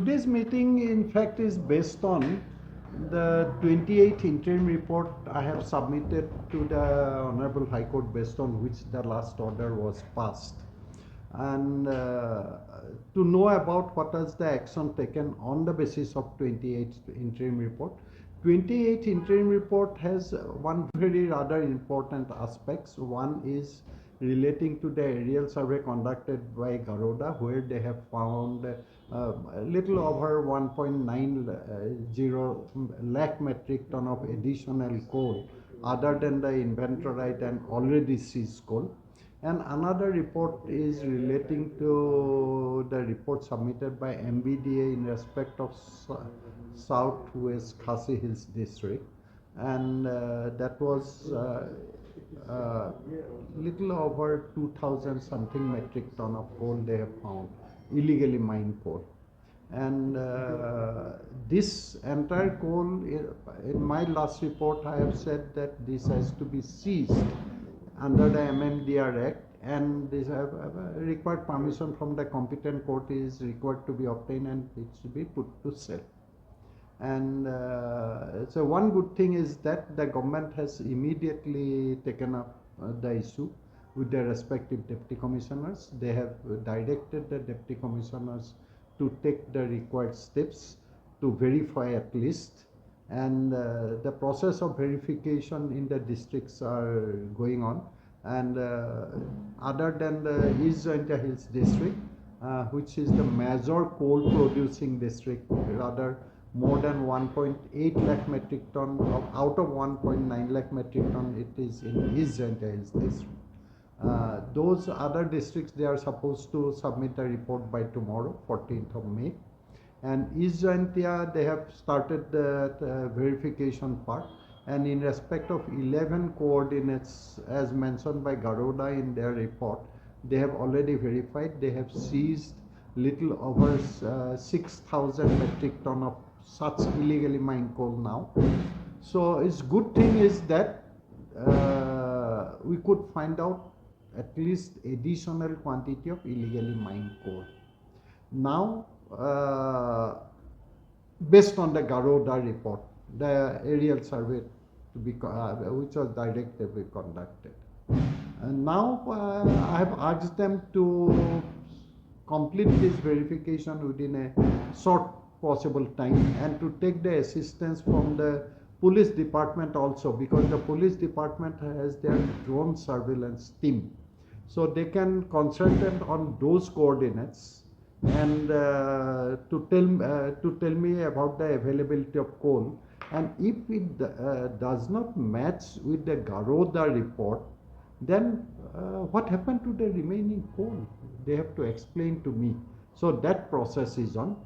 Today's meeting, in fact, is based on the 28th interim report I have submitted to the Honorable High Court, based on which the last order was passed. And to know about what is the action taken on the basis of 28th interim report. 28th interim report has one very rather important aspects. One is relating to the aerial survey conducted by Garuda, where they have found a little over 1.90 lakh metric ton of additional coal other than the inventoried and already seized coal. And another report is relating to the report submitted by MBDA in respect of Southwest Khasi Hills district, and that was little over 2,000 something metric ton of coal they have found, illegally mined coal. And this entire coal, in my last report I have said that this has to be seized under the MMDR Act, and this required permission from the competent court is required to be obtained, and it should be put to sale. And so one good thing is that the government has immediately taken up the issue with their respective deputy commissioners. They have directed the deputy commissioners to take the required steps to verify at least, and the process of verification in the districts are going on. And other than the East Jylla Hills district, which is the major coal producing district, rather more than 1.8 lakh metric ton out of 1.9 lakh metric ton, it is in East Jylla Hills district. Those other districts, they are supposed to submit a report by tomorrow, 14th of May. And East Jylla, they have started the verification part. And in respect of 11 coordinates, as mentioned by Garuda in their report, they have already verified. They have seized little over 6,000 metric ton of such illegally mined coal now. So its good thing is that we could find out at least additional quantity of illegally mined coal. Now, based on the Garuda report, the aerial survey to be which was directly conducted, and now I have asked them to complete this verification within a short possible time, and to take the assistance from the police department also, because the police department has their drone surveillance team, so they can concentrate on those coordinates and to tell me about the availability of coal. And if it does not match with the Garuda report, then what happened to the remaining coal? They have to explain to me. So that process is on.